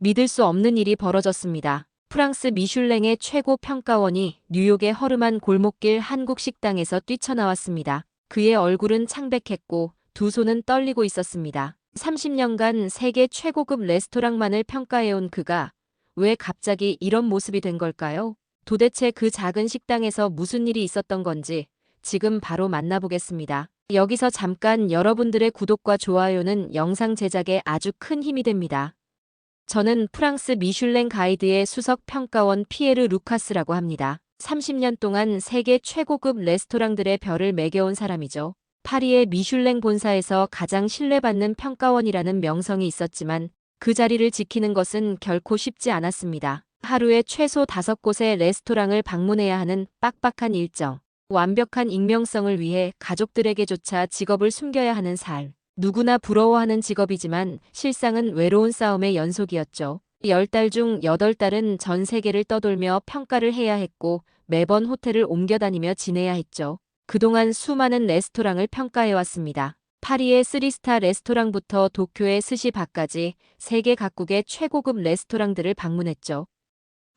믿을 수 없는 일이 벌어졌습니다. 프랑스 미슐랭의 최고 평가원이 뉴욕의 허름한 골목길 한국 식당에서 뛰쳐나왔습니다. 그의 얼굴은 창백했고 두 손은 떨리고 있었습니다. 30년간 세계 최고급 레스토랑만을 평가해온 그가 왜 갑자기 이런 모습이 된 걸까요? 도대체 그 작은 식당에서 무슨 일이 있었던 건지 지금 바로 만나보겠습니다. 여기서 잠깐 여러분들의 구독과 좋아요는 영상 제작에 아주 큰 힘이 됩니다. 저는 프랑스 미슐랭 가이드의 수석 평가원 피에르 루카스라고 합니다. 30년 동안 세계 최고급 레스토랑들의 별을 매겨온 사람이죠. 파리의 미슐랭 본사에서 가장 신뢰받는 평가원이라는 명성이 있었지만 그 자리를 지키는 것은 결코 쉽지 않았습니다. 하루에 최소 5곳의 레스토랑을 방문해야 하는 빡빡한 일정, 완벽한 익명성을 위해 가족들에게조차 직업을 숨겨야 하는 삶. 누구나 부러워하는 직업이지만 실상은 외로운 싸움의 연속이었죠. 10달 중 8달은 전 세계를 떠돌며 평가를 해야 했고 매번 호텔을 옮겨 다니며 지내야 했죠. 그동안 수많은 레스토랑을 평가해왔습니다. 파리의 3스타 레스토랑부터 도쿄의 스시바까지 세계 각국의 최고급 레스토랑들을 방문했죠.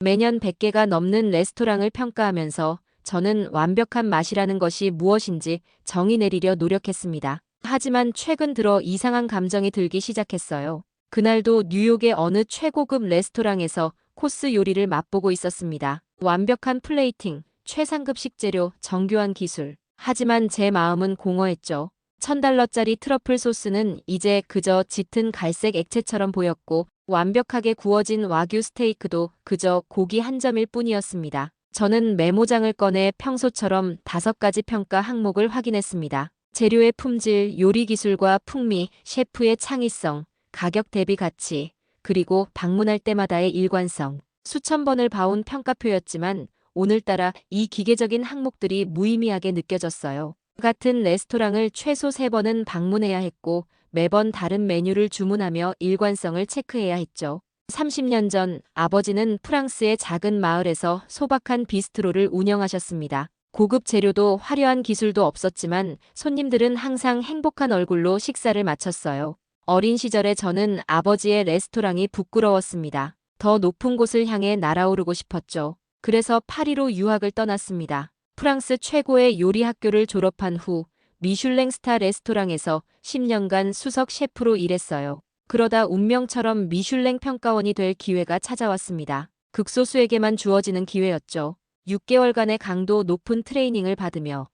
매년 100개가 넘는 레스토랑을 평가하면서 저는 완벽한 맛이라는 것이 무엇인지 정의 내리려 노력했습니다. 하지만 최근 들어 이상한 감정이 들기 시작했어요. 그날도 뉴욕의 어느 최고급 레스토랑에서 코스 요리를 맛보고 있었습니다. 완벽한 플레이팅, 최상급 식재료, 정교한 기술. 하지만 제 마음은 공허했죠. $1000짜리 트러플 소스는 이제 그저 짙은 갈색 액체처럼 보였고 완벽하게 구워진 와규 스테이크도 그저 고기 한 점일 뿐이었습니다. 저는 메모장을 꺼내 평소처럼 5가지 평가 항목을 확인했습니다. 재료의 품질, 요리 기술과 풍미, 셰프의 창의성, 가격 대비 가치, 그리고 방문할 때마다의 일관성. 수천 번을 봐온 평가표였지만 오늘따라 이 기계적인 항목들이 무의미하게 느껴졌어요. 같은 레스토랑을 최소 3번은 방문해야 했고 매번 다른 메뉴를 주문하며 일관성을 체크해야 했죠. 30년 전 아버지는 프랑스의 작은 마을에서 소박한 비스트로를 운영하셨습니다. 고급 재료도 화려한 기술도 없었지만 손님들은 항상 행복한 얼굴로 식사를 마쳤어요. 어린 시절에 저는 아버지의 레스토랑이 부끄러웠습니다. 더 높은 곳을 향해 날아오르고 싶었죠. 그래서 파리로 유학을 떠났습니다. 프랑스 최고의 요리 학교를 졸업한 후 미슐랭 스타 레스토랑에서 10년간 수석 셰프로 일했어요. 그러다 운명처럼 미슐랭 평가원이 될 기회가 찾아왔습니다. 극소수에게만 주어지는 기회였죠. 6개월간의 강도 높은 트레이닝을 받으며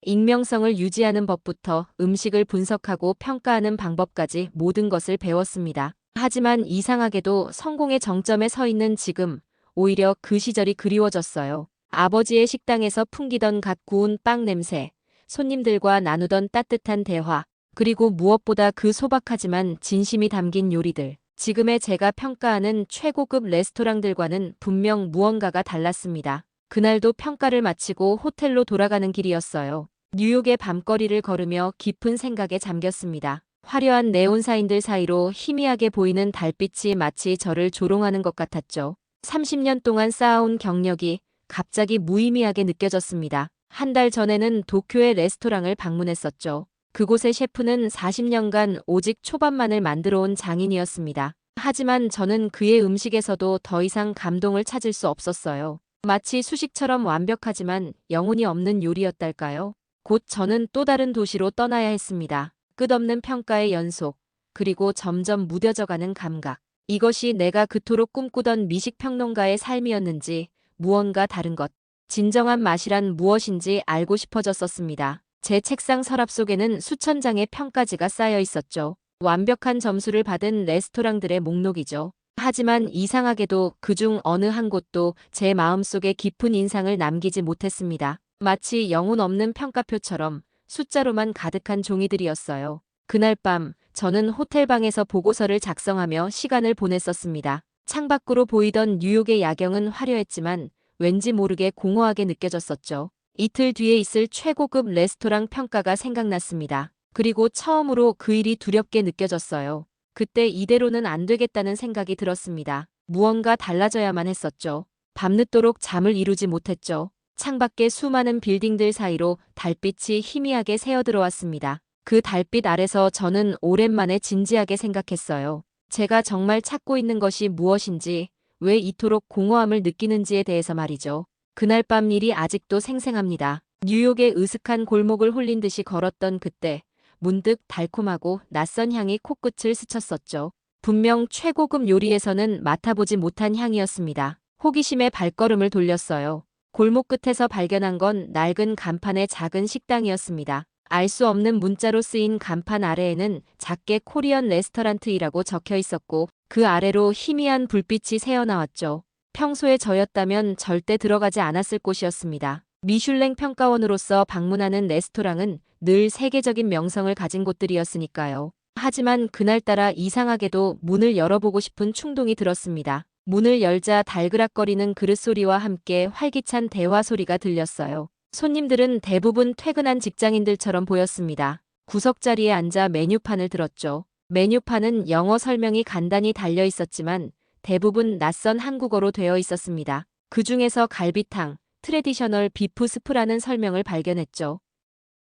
익명성을 유지하는 법부터 음식을 분석하고 평가하는 방법까지 모든 것을 배웠습니다. 하지만 이상하게도 성공의 정점에 서 있는 지금 오히려 그 시절이 그리워졌어요. 아버지의 식당에서 풍기던 갓 구운 빵 냄새, 손님들과 나누던 따뜻한 대화, 그리고 무엇보다 그 소박하지만 진심이 담긴 요리들. 지금의 제가 평가하는 최고급 레스토랑들과는 분명 무언가가 달랐습니다. 그날도 평가를 마치고 호텔로 돌아가는 길이었어요. 뉴욕의 밤거리를 걸으며 깊은 생각에 잠겼습니다. 화려한 네온사인들 사이로 희미하게 보이는 달빛이 마치 저를 조롱하는 것 같았죠. 30년 동안 쌓아온 경력이 갑자기 무의미하게 느껴졌습니다. 한 달 전에는 도쿄의 레스토랑을 방문했었죠. 그곳의 셰프는 40년간 오직 초밥만을 만들어온 장인이었습니다. 하지만 저는 그의 음식에서도 더 이상 감동을 찾을 수 없었어요. 마치 수식처럼 완벽하지만 영혼이 없는 요리였달까요? 곧 저는 또 다른 도시로 떠나야 했습니다. 끝없는 평가의 연속, 그리고 점점 무뎌져가는 감각. 이것이 내가 그토록 꿈꾸던 미식평론가의 삶이었는지 무언가 다른 것. 진정한 맛이란 무엇인지 알고 싶어졌었습니다. 제 책상 서랍 속에는 수천 장의 평가지가 쌓여 있었죠. 완벽한 점수를 받은 레스토랑들의 목록이죠. 하지만 이상하게도 그중 어느 한 곳도 제 마음속에 깊은 인상을 남기지 못했습니다. 마치 영혼 없는 평가표처럼 숫자로만 가득한 종이들이었어요. 그날 밤 저는 호텔방에서 보고서를 작성하며 시간을 보냈었습니다. 창밖으로 보이던 뉴욕의 야경은 화려했지만 왠지 모르게 공허하게 느껴졌었죠. 이틀 뒤에 있을 최고급 레스토랑 평가가 생각났습니다. 그리고 처음으로 그 일이 두렵게 느껴졌어요. 그때 이대로는 안 되겠다는 생각이 들었습니다. 무언가 달라져야만 했었죠. 밤늦도록 잠을 이루지 못했죠. 창밖의 수많은 빌딩들 사이로 달빛이 희미하게 새어들어왔습니다. 그 달빛 아래서 저는 오랜만에 진지하게 생각했어요. 제가 정말 찾고 있는 것이 무엇인지, 왜 이토록 공허함을 느끼는지에 대해서 말이죠. 그날 밤 일이 아직도 생생합니다. 뉴욕의 으슥한 골목을 홀린 듯이 걸었던 그때 문득 달콤하고 낯선 향이 코끝을 스쳤었죠. 분명 최고급 요리에서는 맡아보지 못한 향이었습니다. 호기심에 발걸음을 돌렸어요. 골목 끝에서 발견한 건 낡은 간판의 작은 식당이었습니다. 알 수 없는 문자로 쓰인 간판 아래에는 작게 코리안 레스토랑트이라고 적혀 있었고 그 아래로 희미한 불빛이 새어나왔죠. 평소에 저였다면 절대 들어가지 않았을 곳이었습니다. 미슐랭 평가원으로서 방문하는 레스토랑은 늘 세계적인 명성을 가진 곳들이었으니까요. 하지만 그날따라 이상하게도 문을 열어보고 싶은 충동이 들었습니다. 문을 열자 달그락거리는 그릇소리와 함께 활기찬 대화 소리가 들렸어요. 손님들은 대부분 퇴근한 직장인들처럼 보였습니다. 구석자리에 앉아 메뉴판을 들었죠. 메뉴판은 영어 설명이 간단히 달려 있었지만 대부분 낯선 한국어로 되어 있었습니다. 그 중에서 갈비탕, 트레디셔널 비프 스프라는 설명을 발견했죠.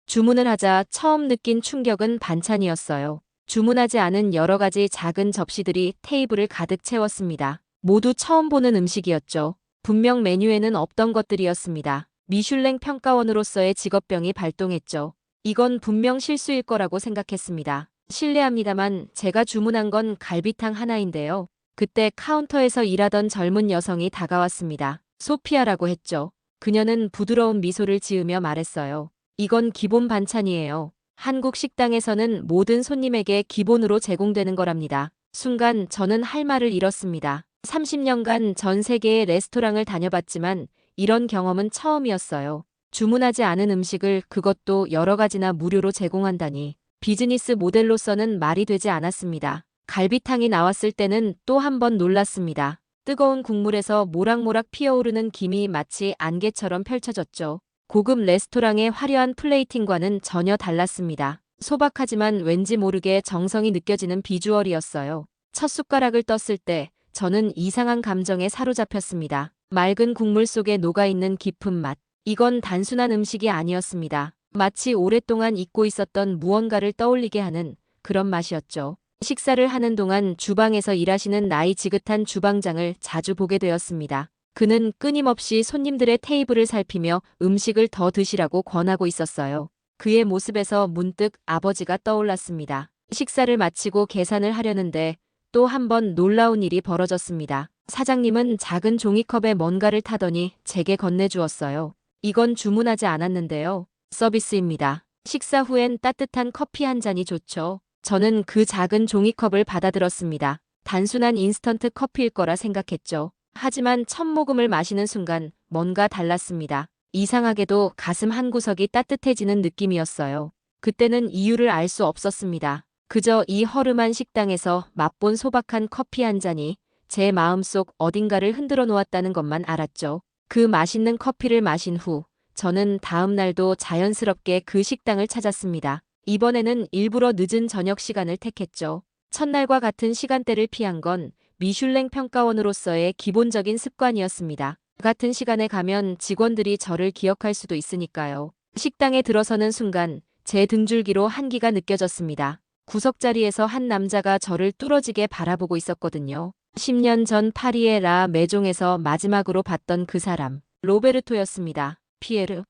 주문을 하자 처음 느낀 충격은 반찬이었어요. 주문하지 않은 여러 가지 작은 접시들이 테이블을 가득 채웠습니다. 모두 처음 보는 음식이었죠. 분명 메뉴에는 없던 것들이었습니다. 미슐랭 평가원으로서의 직업병이 발동했죠. 이건 분명 실수일 거라고 생각했습니다. 실례합니다만 제가 주문한 건 갈비탕 하나인데요. 그때 카운터에서 일하던 젊은 여성이 다가왔습니다. 소피아라고 했죠. 그녀는 부드러운 미소를 지으며 말했어요. 이건 기본 반찬이에요. 한국 식당에서는 모든 손님에게 기본으로 제공되는 거랍니다. 순간 저는 할 말을 잃었습니다. 30년간 전 세계의 레스토랑을 다녀봤지만 이런 경험은 처음이었어요. 주문하지 않은 음식을 그것도 여러 가지나 무료로 제공한다니. 비즈니스 모델로서는 말이 되지 않았습니다. 갈비탕이 나왔을 때는 또 한 번 놀랐습니다. 뜨거운 국물에서 모락모락 피어오르는 김이 마치 안개처럼 펼쳐졌죠. 고급 레스토랑의 화려한 플레이팅과는 전혀 달랐습니다. 소박하지만 왠지 모르게 정성이 느껴지는 비주얼이었어요. 첫 숟가락을 떴을 때 저는 이상한 감정에 사로잡혔습니다. 맑은 국물 속에 녹아있는 깊은 맛. 이건 단순한 음식이 아니었습니다. 마치 오랫동안 잊고 있었던 무언가를 떠올리게 하는 그런 맛이었죠. 식사를 하는 동안 주방에서 일하시는 나이 지긋한 주방장을 자주 보게 되었습니다. 그는 끊임없이 손님들의 테이블을 살피며 음식을 더 드시라고 권하고 있었어요. 그의 모습에서 문득 아버지가 떠올랐습니다. 식사를 마치고 계산을 하려는데 또 한 번 놀라운 일이 벌어졌습니다. 사장님은 작은 종이컵에 뭔가를 타더니 제게 건네주었어요. 이건 주문하지 않았는데요. 서비스입니다. 식사 후엔 따뜻한 커피 한 잔이 좋죠. 저는 그 작은 종이컵을 받아들었습니다. 단순한 인스턴트 커피일 거라 생각했죠. 하지만 첫 모금을 마시는 순간 뭔가 달랐습니다. 이상하게도 가슴 한구석이 따뜻해지는 느낌이었어요. 그때는 이유를 알 수 없었습니다. 그저 이 허름한 식당에서 맛본 소박한 커피 한 잔이 제 마음속 어딘가를 흔들어 놓았다는 것만 알았죠. 그 맛있는 커피를 마신 후 저는 다음 날도 자연스럽게 그 식당을 찾았습니다. 이번에는 일부러 늦은 저녁 시간을 택했죠. 첫날과 같은 시간대를 피한 건 미슐랭 평가원으로서의 기본적인 습관이었습니다. 같은 시간에 가면 직원들이 저를 기억할 수도 있으니까요. 식당에 들어서는 순간 제 등줄기로 한기가 느껴졌습니다. 구석자리에서 한 남자가 저를 뚫어지게 바라보고 있었거든요. 10년 전 파리의 라 메종에서 마지막으로 봤던 그 사람, 로베르토였습니다. 피에르.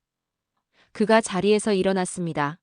그가 자리에서 일어났습니다.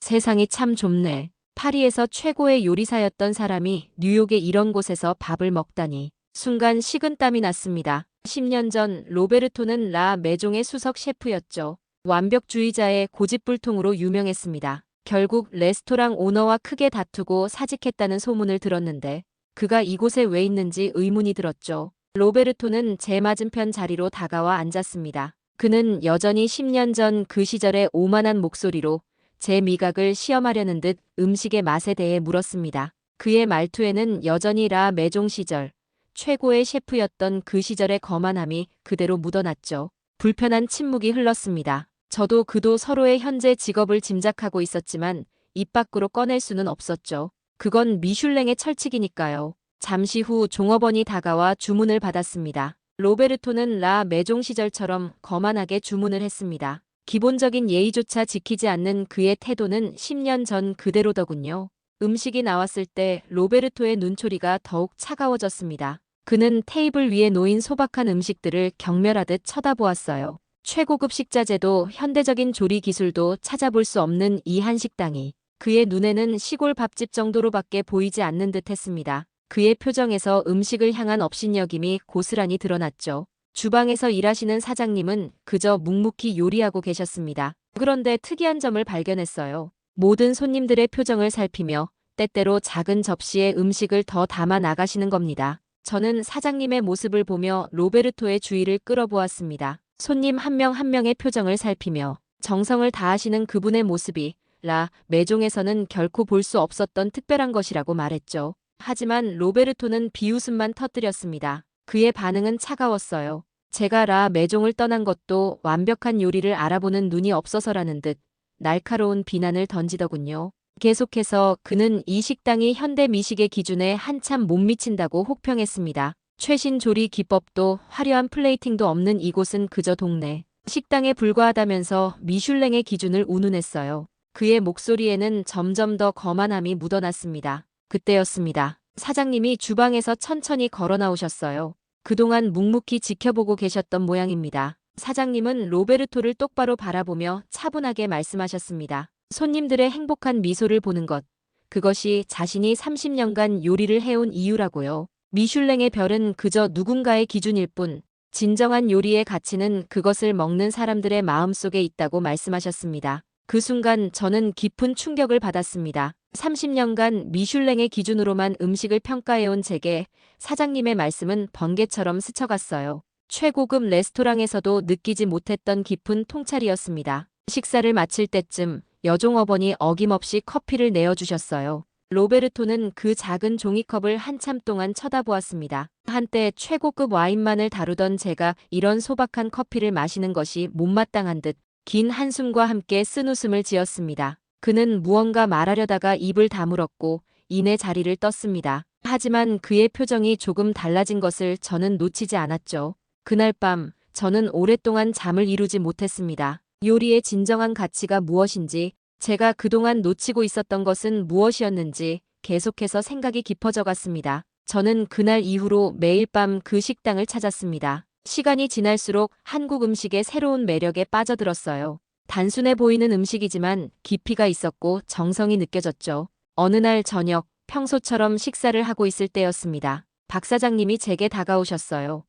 세상이 참 좁네. 파리에서 최고의 요리사였던 사람이 뉴욕의 이런 곳에서 밥을 먹다니. 순간 식은땀이 났습니다. 10년 전 로베르토는 라 메종의 수석 셰프였죠. 완벽주의자의 고집불통으로 유명했습니다. 결국 레스토랑 오너와 크게 다투고 사직했다는 소문을 들었는데 그가 이곳에 왜 있는지 의문이 들었죠. 로베르토는 제 맞은편 자리로 다가와 앉았습니다. 그는 여전히 10년 전 그 시절의 오만한 목소리로 제 미각을 시험하려는 듯 음식의 맛에 대해 물었습니다. 그의 말투에는 여전히 라 메종 시절 최고의 셰프였던 그 시절의 거만함이 그대로 묻어났죠. 불편한 침묵이 흘렀습니다. 저도 그도 서로의 현재 직업을 짐작하고 있었지만 입 밖으로 꺼낼 수는 없었죠. 그건 미슐랭의 철칙이니까요. 잠시 후 종업원이 다가와 주문을 받았습니다. 로베르토는 라 메종 시절처럼 거만하게 주문을 했습니다. 기본적인 예의조차 지키지 않는 그의 태도는 10년 전 그대로더군요. 음식이 나왔을 때 로베르토의 눈초리가 더욱 차가워졌습니다. 그는 테이블 위에 놓인 소박한 음식들을 경멸하듯 쳐다보았어요. 최고급 식자재도 현대적인 조리 기술도 찾아볼 수 없는 이 한식당이 그의 눈에는 시골 밥집 정도로밖에 보이지 않는 듯 했습니다. 그의 표정에서 음식을 향한 업신여김이 고스란히 드러났죠. 주방에서 일하시는 사장님은 그저 묵묵히 요리하고 계셨습니다. 그런데 특이한 점을 발견했어요. 모든 손님들의 표정을 살피며 때때로 작은 접시에 음식을 더 담아 나가시는 겁니다. 저는 사장님의 모습을 보며 로베르토의 주의를 끌어보았습니다. 손님 한 명 한 명의 표정을 살피며 정성을 다하시는 그분의 모습이 라 매종에서는 결코 볼 수 없었던 특별한 것이라고 말했죠. 하지만 로베르토는 비웃음만 터뜨렸습니다. 그의 반응은 차가웠어요. 제가 라 매종을 떠난 것도 완벽한 요리를 알아보는 눈이 없어서라는 듯 날카로운 비난을 던지더군요. 계속해서 그는 이 식당이 현대 미식의 기준에 한참 못 미친다고 혹평했습니다. 최신 조리 기법도 화려한 플레이팅도 없는 이곳은 그저 동네 식당에 불과하다면서 미슐랭의 기준을 운운했어요. 그의 목소리에는 점점 더 거만함이 묻어났습니다. 그때였습니다. 사장님이 주방에서 천천히 걸어 나오셨어요. 그동안 묵묵히 지켜보고 계셨던 모양입니다. 사장님은 로베르토를 똑바로 바라보며 차분하게 말씀하셨습니다. 손님들의 행복한 미소를 보는 것, 그것이 자신이 30년간 요리를 해온 이유라고요. 미슐랭의 별은 그저 누군가의 기준일 뿐, 진정한 요리의 가치는 그것을 먹는 사람들의 마음속에 있다고 말씀하셨습니다. 그 순간 저는 깊은 충격을 받았습니다. 30년간 미슐랭의 기준으로만 음식을 평가해온 제게 사장님의 말씀은 번개처럼 스쳐갔어요. 최고급 레스토랑에서도 느끼지 못했던 깊은 통찰이었습니다. 식사를 마칠 때쯤 여종업원이 어김없이 커피를 내어주셨어요. 로베르토는 그 작은 종이컵을 한참 동안 쳐다보았습니다. 한때 최고급 와인만을 다루던 제가 이런 소박한 커피를 마시는 것이 못마땅한 듯 긴 한숨과 함께 쓴웃음을 지었습니다. 그는 무언가 말하려다가 입을 다물었고 이내 자리를 떴습니다. 하지만 그의 표정이 조금 달라진 것을 저는 놓치지 않았죠. 그날 밤 저는 오랫동안 잠을 이루지 못했습니다. 요리의 진정한 가치가 무엇인지, 제가 그동안 놓치고 있었던 것은 무엇이었는지 계속해서 생각이 깊어져 갔습니다. 저는 그날 이후로 매일 밤 그 식당을 찾았습니다. 시간이 지날수록 한국 음식의 새로운 매력에 빠져들었어요. 단순해 보이는 음식이지만 깊이가 있었고 정성이 느껴졌죠. 어느 날 저녁, 평소처럼 식사를 하고 있을 때였습니다. 박 사장님이 제게 다가오셨어요.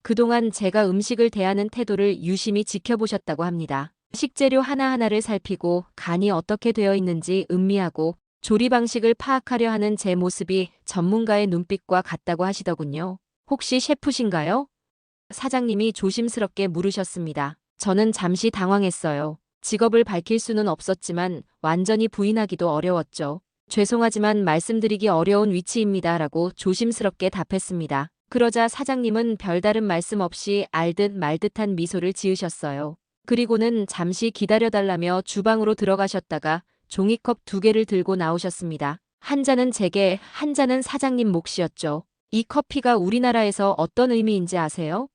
그동안 제가 음식을 대하는 태도를 유심히 지켜보셨다고 합니다. 식재료 하나하나를 살피고 간이 어떻게 되어 있는지 음미하고 조리 방식을 파악하려 하는 제 모습이 전문가의 눈빛과 같다고 하시더군요. 혹시 셰프신가요? 사장님이 조심스럽게 물으셨습니다. 저는 잠시 당황했어요. 직업을 밝힐 수는 없었지만 완전히 부인하기도 어려웠죠. 죄송하지만 말씀드리기 어려운 위치입니다라고 조심스럽게 답했습니다. 그러자 사장님은 별다른 말씀 없이 알듯 말듯한 미소를 지으셨어요. 그리고는 잠시 기다려달라며 주방으로 들어가셨다가 종이컵 2개를 들고 나오셨습니다. 한 잔은 제게, 한 잔은 사장님 몫이었죠. 이 커피가 우리나라에서 어떤 의미인지 아세요?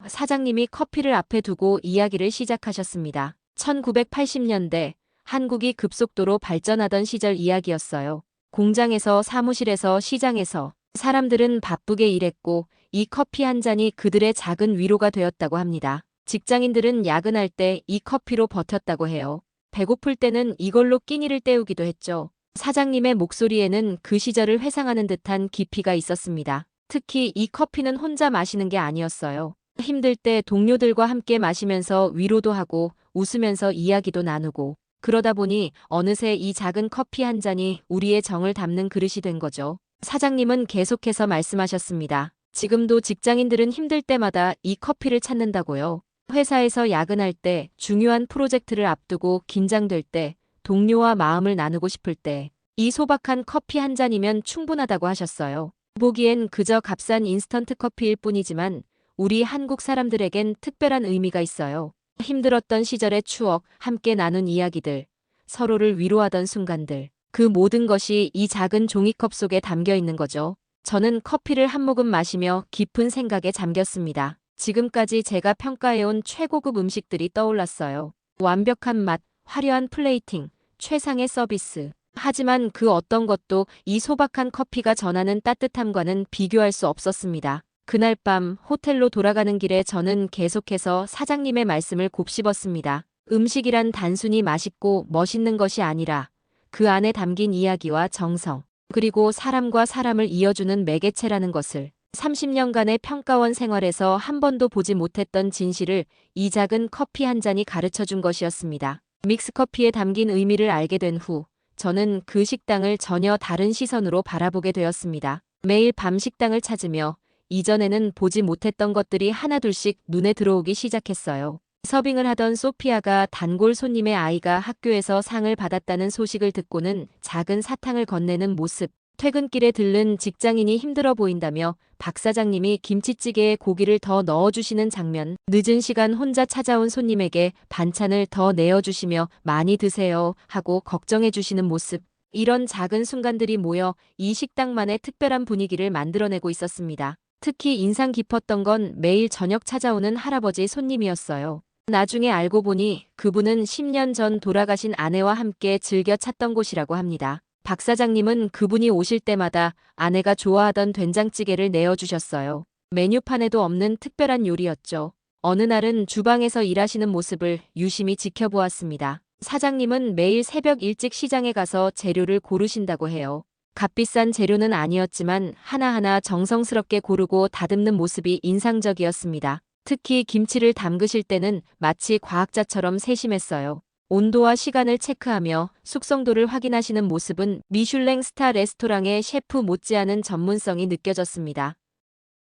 사장님이 커피를 앞에 두고 이야기를 시작하셨습니다. 1980년대 한국이 급속도로 발전하던 시절 이야기였어요. 공장에서 사무실에서 시장에서 사람들은 바쁘게 일했고 이 커피 한 잔이 그들의 작은 위로가 되었다고 합니다. 직장인들은 야근할 때 이 커피로 버텼다고 해요. 배고플 때는 이걸로 끼니를 때우기도 했죠. 사장님의 목소리에는 그 시절을 회상하는 듯한 깊이가 있었습니다. 특히 이 커피는 혼자 마시는 게 아니었어요. 힘들 때 동료들과 함께 마시면서 위로도 하고 웃으면서 이야기도 나누고 그러다 보니 어느새 이 작은 커피 한 잔이 우리의 정을 담는 그릇이 된 거죠. 사장님은 계속해서 말씀하셨습니다. 지금도 직장인들은 힘들 때마다 이 커피를 찾는다고요. 회사에서 야근할 때, 중요한 프로젝트를 앞두고 긴장될 때, 동료와 마음을 나누고 싶을 때, 이 소박한 커피 한 잔이면 충분하다고 하셨어요. 보기엔 그저 값싼 인스턴트 커피일 뿐이지만 우리 한국 사람들에겐 특별한 의미가 있어요. 힘들었던 시절의 추억, 함께 나눈 이야기들, 서로를 위로하던 순간들, 그 모든 것이 이 작은 종이컵 속에 담겨 있는 거죠. 저는 커피를 한 모금 마시며 깊은 생각에 잠겼습니다. 지금까지 제가 평가해온 최고급 음식들이 떠올랐어요. 완벽한 맛, 화려한 플레이팅, 최상의 서비스. 하지만 그 어떤 것도 이 소박한 커피가 전하는 따뜻함과는 비교할 수 없었습니다. 그날 밤 호텔로 돌아가는 길에 저는 계속해서 사장님의 말씀을 곱씹었습니다. 음식이란 단순히 맛있고 멋있는 것이 아니라 그 안에 담긴 이야기와 정성, 그리고 사람과 사람을 이어주는 매개체라는 것을 30년간의 평가원 생활에서 한 번도 보지 못했던 진실을 이 작은 커피 한 잔이 가르쳐 준 것이었습니다. 믹스커피에 담긴 의미를 알게 된 후, 저는 그 식당을 전혀 다른 시선으로 바라보게 되었습니다. 매일 밤 식당을 찾으며 이전에는 보지 못했던 것들이 하나둘씩 눈에 들어오기 시작했어요. 서빙을 하던 소피아가 단골 손님의 아이가 학교에서 상을 받았다는 소식을 듣고는 작은 사탕을 건네는 모습, 퇴근길에 들른 직장인이 힘들어 보인다며 박 사장님이 김치찌개에 고기를 더 넣어주시는 장면, 늦은 시간 혼자 찾아온 손님에게 반찬을 더 내어주시며 많이 드세요 하고 걱정해주시는 모습, 이런 작은 순간들이 모여 이 식당만의 특별한 분위기를 만들어내고 있었습니다. 특히 인상 깊었던 건 매일 저녁 찾아오는 할아버지 손님이었어요. 나중에 알고 보니 그분은 10년 전 돌아가신 아내와 함께 즐겨 찾던 곳이라고 합니다. 박 사장님은 그분이 오실 때마다 아내가 좋아하던 된장찌개를 내어주셨어요. 메뉴판에도 없는 특별한 요리였죠. 어느 날은 주방에서 일하시는 모습을 유심히 지켜보았습니다. 사장님은 매일 새벽 일찍 시장에 가서 재료를 고르신다고 해요. 값비싼 재료는 아니었지만 하나하나 정성스럽게 고르고 다듬는 모습이 인상적이었습니다. 특히 김치를 담그실 때는 마치 과학자처럼 세심했어요. 온도와 시간을 체크하며 숙성도를 확인하시는 모습은 미슐랭 스타 레스토랑의 셰프 못지않은 전문성이 느껴졌습니다.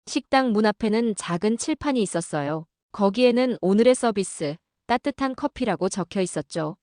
식당 문 앞에는 작은 칠판이 있었어요. 거기에는 오늘의 서비스, 따뜻한 커피라고 적혀 있었죠.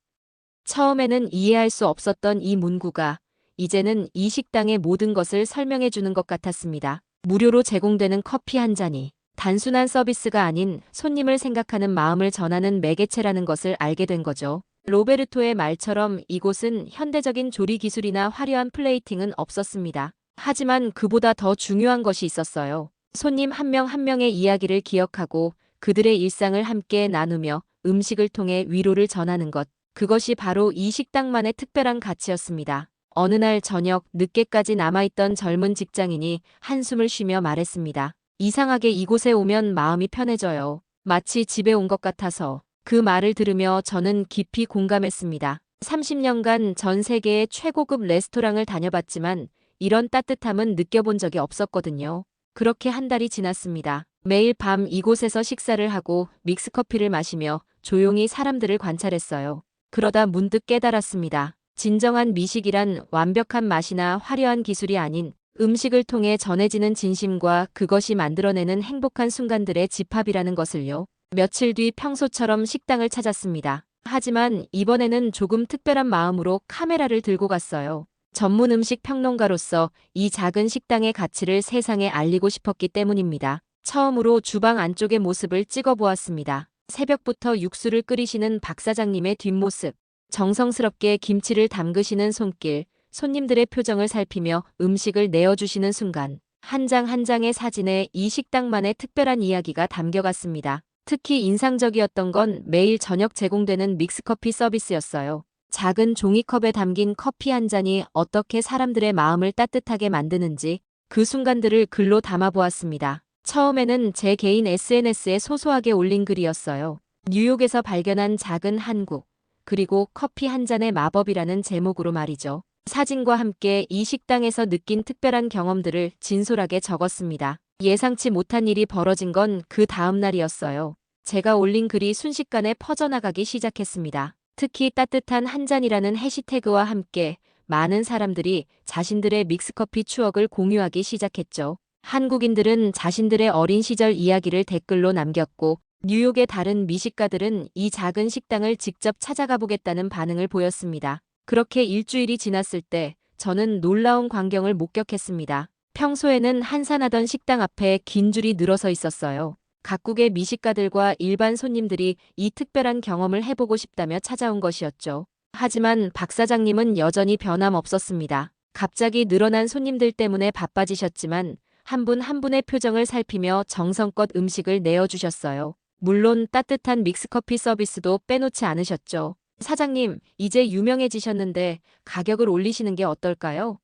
처음에는 이해할 수 없었던 이 문구가 이제는 이 식당의 모든 것을 설명해 주는 것 같았습니다. 무료로 제공되는 커피 한 잔이 단순한 서비스가 아닌 손님을 생각하는 마음을 전하는 매개체라는 것을 알게 된 거죠. 로베르토의 말처럼 이곳은 현대적인 조리 기술이나 화려한 플레이팅은 없었습니다. 하지만 그보다 더 중요한 것이 있었어요. 손님 한 명 한 명의 이야기를 기억하고 그들의 일상을 함께 나누며 음식을 통해 위로를 전하는 것. 그것이 바로 이 식당만의 특별한 가치였습니다. 어느 날 저녁 늦게까지 남아있던 젊은 직장인이 한숨을 쉬며 말했습니다. 이상하게 이곳에 오면 마음이 편해져요. 마치 집에 온 것 같아서. 그 말을 들으며 저는 깊이 공감했습니다. 30년간 전 세계의 최고급 레스토랑을 다녀봤지만 이런 따뜻함은 느껴본 적이 없었거든요. 그렇게 한 달이 지났습니다. 매일 밤 이곳에서 식사를 하고 믹스커피를 마시며 조용히 사람들을 관찰했어요. 그러다 문득 깨달았습니다. 진정한 미식이란 완벽한 맛이나 화려한 기술이 아닌 음식을 통해 전해지는 진심과 그것이 만들어내는 행복한 순간들의 집합이라는 것을요. 며칠 뒤 평소처럼 식당을 찾았습니다. 하지만 이번에는 조금 특별한 마음으로 카메라를 들고 갔어요. 전문 음식 평론가로서 이 작은 식당의 가치를 세상에 알리고 싶었기 때문입니다. 처음으로 주방 안쪽의 모습을 찍어보았습니다. 새벽부터 육수를 끓이시는 박 사장님의 뒷모습, 정성스럽게 김치를 담그시는 손길, 손님들의 표정을 살피며 음식을 내어주시는 순간, 한 장 한 장의 사진에 이 식당만의 특별한 이야기가 담겨갔습니다. 특히 인상적이었던 건 매일 저녁 제공되는 믹스커피 서비스였어요. 작은 종이컵에 담긴 커피 한 잔이 어떻게 사람들의 마음을 따뜻하게 만드는지 그 순간들을 글로 담아보았습니다. 처음에는 제 개인 SNS에 소소하게 올린 글이었어요. 뉴욕에서 발견한 작은 한국, 그리고 커피 한 잔의 마법이라는 제목으로 말이죠. 사진과 함께 이 식당에서 느낀 특별한 경험들을 진솔하게 적었습니다. 예상치 못한 일이 벌어진 건 그 다음 날이었어요. 제가 올린 글이 순식간에 퍼져나가기 시작했습니다. 특히 따뜻한 한 잔이라는 해시태그와 함께 많은 사람들이 자신들의 믹스커피 추억을 공유하기 시작했죠. 한국인들은 자신들의 어린 시절 이야기를 댓글로 남겼고 뉴욕의 다른 미식가들은 이 작은 식당을 직접 찾아가 보겠다는 반응을 보였습니다. 그렇게 일주일이 지났을 때 저는 놀라운 광경을 목격했습니다. 평소에는 한산하던 식당 앞에 긴 줄이 늘어서 있었어요. 각국의 미식가들과 일반 손님들이 이 특별한 경험을 해보고 싶다며 찾아온 것이었죠. 하지만 박 사장님은 여전히 변함없었습니다. 갑자기 늘어난 손님들 때문에 바빠지셨지만 한 분 한 분의 표정을 살피며 정성껏 음식을 내어주셨어요. 물론 따뜻한 믹스커피 서비스도 빼놓지 않으셨죠. 사장님, 이제 유명해지셨는데 가격을 올리시는 게 어떨까요?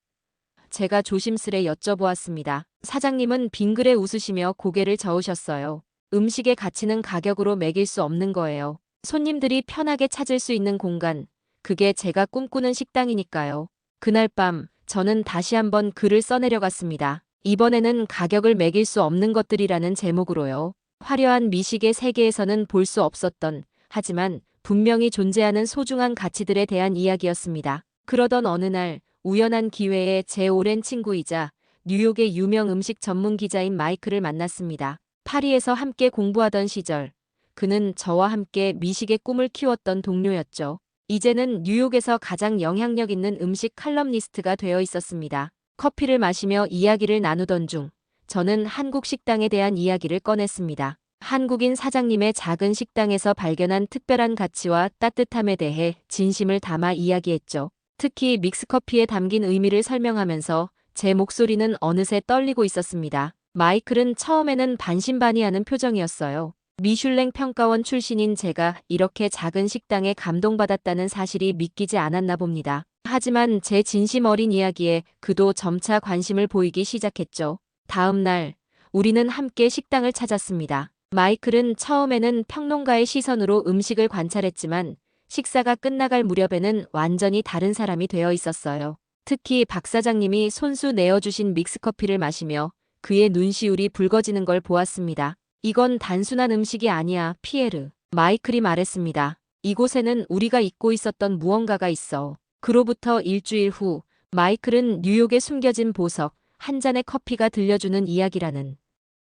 제가 조심스레 여쭤보았습니다. 사장님은 빙그레 웃으시며 고개를 저으셨어요. 음식의 가치는 가격으로 매길 수 없는 거예요. 손님들이 편하게 찾을 수 있는 공간, 그게 제가 꿈꾸는 식당이니까요. 그날 밤, 저는 다시 한번 글을 써내려갔습니다. 이번에는 가격을 매길 수 없는 것들이라는 제목으로요. 화려한 미식의 세계에서는 볼 수 없었던, 하지만 분명히 존재하는 소중한 가치들에 대한 이야기였습니다. 그러던 어느 날, 우연한 기회에 제 오랜 친구이자 뉴욕의 유명 음식 전문 기자인 마이클을 만났습니다. 파리에서 함께 공부하던 시절, 그는 저와 함께 미식의 꿈을 키웠던 동료였죠. 이제는 뉴욕에서 가장 영향력 있는 음식 칼럼니스트가 되어 있었습니다. 커피를 마시며 이야기를 나누던 중, 저는 한국 식당에 대한 이야기를 꺼냈습니다. 한국인 사장님의 작은 식당에서 발견한 특별한 가치와 따뜻함에 대해 진심을 담아 이야기했죠. 특히 믹스커피에 담긴 의미를 설명하면서 제 목소리는 어느새 떨리고 있었습니다. 마이클은 처음에는 반신반의하는 표정이었어요. 미슐랭 평가원 출신인 제가 이렇게 작은 식당에 감동받았다는 사실이 믿기지 않았나 봅니다. 하지만 제 진심 어린 이야기에 그도 점차 관심을 보이기 시작했죠. 다음 날, 우리는 함께 식당을 찾았습니다. 마이클은 처음에는 평론가의 시선으로 음식을 관찰했지만 식사가 끝나갈 무렵에는 완전히 다른 사람이 되어 있었어요. 특히 박 사장님이 손수 내어주신 믹스커피를 마시며 그의 눈시울이 붉어지는 걸 보았습니다. 이건 단순한 음식이 아니야, 피에르. 마이클이 말했습니다. 이곳에는 우리가 잊고 있었던 무언가가 있어. 그로부터 일주일 후, 마이클은 뉴욕에 숨겨진 보석, 한 잔의 커피가 들려주는 이야기라는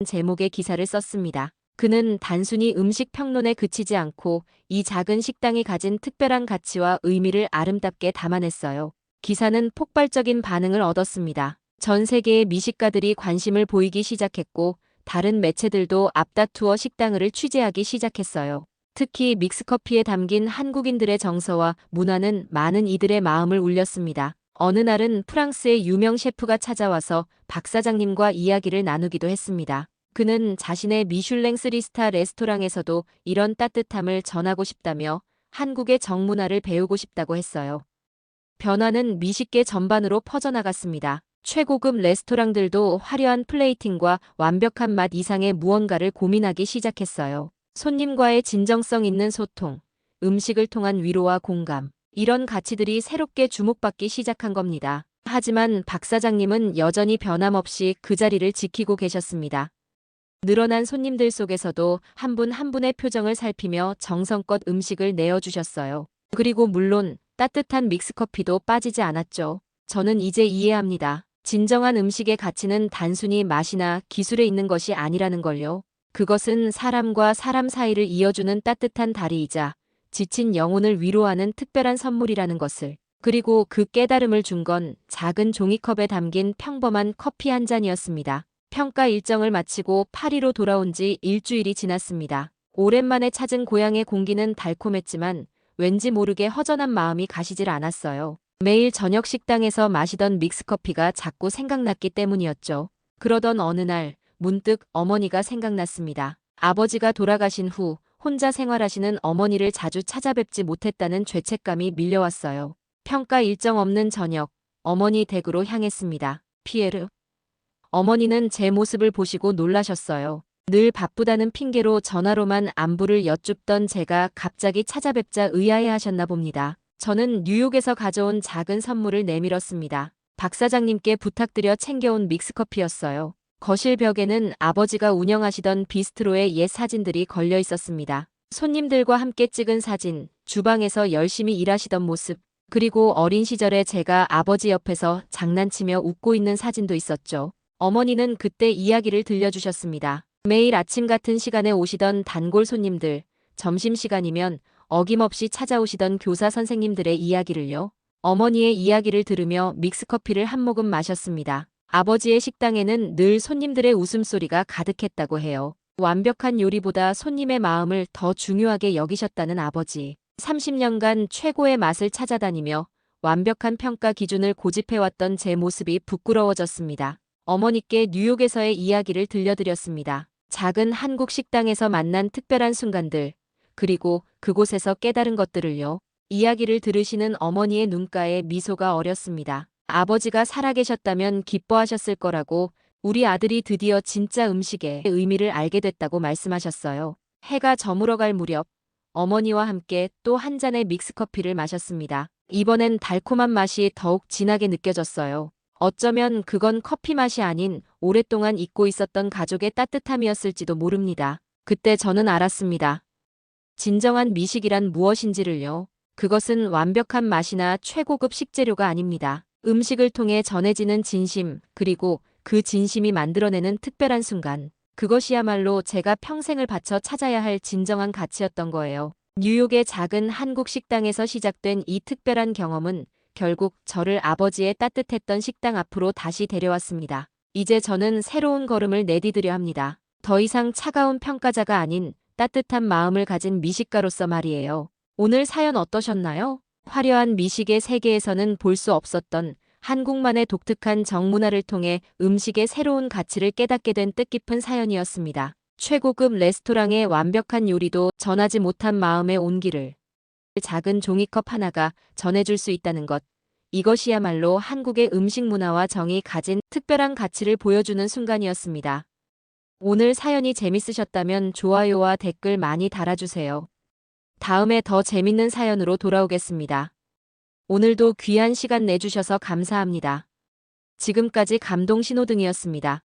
제목의 기사를 썼습니다. 그는 단순히 음식 평론에 그치지 않고 이 작은 식당이 가진 특별한 가치와 의미를 아름답게 담아냈어요. 기사는 폭발적인 반응을 얻었습니다. 전 세계의 미식가들이 관심을 보이기 시작했고 다른 매체들도 앞다투어 식당을 취재하기 시작했어요. 특히 믹스커피에 담긴 한국인들의 정서와 문화는 많은 이들의 마음을 울렸습니다. 어느 날은 프랑스의 유명 셰프가 찾아와서 박 사장님과 이야기를 나누기도 했습니다. 그는 자신의 미슐랭 3스타 레스토랑에서도 이런 따뜻함을 전하고 싶다며 한국의 정문화를 배우고 싶다고 했어요. 변화는 미식계 전반으로 퍼져나갔습니다. 최고급 레스토랑들도 화려한 플레이팅과 완벽한 맛 이상의 무언가를 고민하기 시작했어요. 손님과의 진정성 있는 소통, 음식을 통한 위로와 공감, 이런 가치들이 새롭게 주목받기 시작한 겁니다. 하지만 박 사장님은 여전히 변함없이 그 자리를 지키고 계셨습니다. 늘어난 손님들 속에서도 한 분 한 분의 표정을 살피며 정성껏 음식을 내어주셨어요. 그리고 물론 따뜻한 믹스커피도 빠지지 않았죠. 저는 이제 이해합니다. 진정한 음식의 가치는 단순히 맛이나 기술에 있는 것이 아니라는 걸요. 그것은 사람과 사람 사이를 이어주는 따뜻한 다리이자 지친 영혼을 위로하는 특별한 선물이라는 것을. 그리고 그 깨달음을 준 건 작은 종이컵에 담긴 평범한 커피 한 잔이었습니다. 평가 일정을 마치고 파리로 돌아온 지 일주일이 지났습니다. 오랜만에 찾은 고향의 공기는 달콤했지만 왠지 모르게 허전한 마음이 가시질 않았어요. 매일 저녁 식당에서 마시던 믹스커피가 자꾸 생각났기 때문이었죠. 그러던 어느 날 문득 어머니가 생각났습니다. 아버지가 돌아가신 후 혼자 생활하시는 어머니를 자주 찾아뵙지 못했다는 죄책감이 밀려왔어요. 평가 일정 없는 저녁, 어머니 댁으로 향했습니다. 피에르. 어머니는 제 모습을 보시고 놀라셨어요. 늘 바쁘다는 핑계로 전화로만 안부를 여쭙던 제가 갑자기 찾아뵙자 의아해하셨나 봅니다. 저는 뉴욕에서 가져온 작은 선물을 내밀었습니다. 박 사장님께 부탁드려 챙겨온 믹스커피였어요. 거실 벽에는 아버지가 운영하시던 비스트로의 옛 사진들이 걸려 있었습니다. 손님들과 함께 찍은 사진, 주방에서 열심히 일하시던 모습, 그리고 어린 시절에 제가 아버지 옆에서 장난치며 웃고 있는 사진도 있었죠. 어머니는 그때 이야기를 들려주셨습니다. 매일 아침 같은 시간에 오시던 단골 손님들, 점심시간이면 어김없이 찾아오시던 교사 선생님들의 이야기를요. 어머니의 이야기를 들으며 믹스커피를 한 모금 마셨습니다. 아버지의 식당에는 늘 손님들의 웃음소리가 가득했다고 해요. 완벽한 요리보다 손님의 마음을 더 중요하게 여기셨다는 아버지. 30년간 최고의 맛을 찾아다니며 완벽한 평가 기준을 고집해왔던 제 모습이 부끄러워졌습니다. 어머니께 뉴욕에서의 이야기를 들려드렸습니다. 작은 한국 식당에서 만난 특별한 순간들, 그리고 그곳에서 깨달은 것들을요. 이야기를 들으시는 어머니의 눈가에 미소가 어렸습니다. 아버지가 살아계셨다면 기뻐하셨을 거라고, 우리 아들이 드디어 진짜 음식의 의미를 알게 됐다고 말씀하셨어요. 해가 저물어갈 무렵 어머니와 함께 또 한 잔의 믹스커피를 마셨습니다. 이번엔 달콤한 맛이 더욱 진하게 느껴졌어요. 어쩌면 그건 커피 맛이 아닌 오랫동안 잊고 있었던 가족의 따뜻함이었을지도 모릅니다. 그때 저는 알았습니다. 진정한 미식이란 무엇인지를요. 그것은 완벽한 맛이나 최고급 식재료가 아닙니다. 음식을 통해 전해지는 진심, 그리고 그 진심이 만들어내는 특별한 순간. 그것이야말로 제가 평생을 바쳐 찾아야 할 진정한 가치였던 거예요. 뉴욕의 작은 한국 식당에서 시작된 이 특별한 경험은 결국 저를 아버지의 따뜻했던 식당 앞으로 다시 데려왔습니다. 이제 저는 새로운 걸음을 내디디려 합니다. 더 이상 차가운 평가자가 아닌 따뜻한 마음을 가진 미식가로서 말이에요. 오늘 사연 어떠셨나요? 화려한 미식의 세계에서는 볼 수 없었던 한국만의 독특한 정문화를 통해 음식의 새로운 가치를 깨닫게 된 뜻깊은 사연이었습니다. 최고급 레스토랑의 완벽한 요리도 전하지 못한 마음의 온기를 작은 종이컵 하나가 전해줄 수 있다는 것. 이것이야말로 한국의 음식 문화와 정이 가진 특별한 가치를 보여주는 순간이었습니다. 오늘 사연이 재밌으셨다면 좋아요와 댓글 많이 달아주세요. 다음에 더 재밌는 사연으로 돌아오겠습니다. 오늘도 귀한 시간 내주셔서 감사합니다. 지금까지 감동 신호등이었습니다.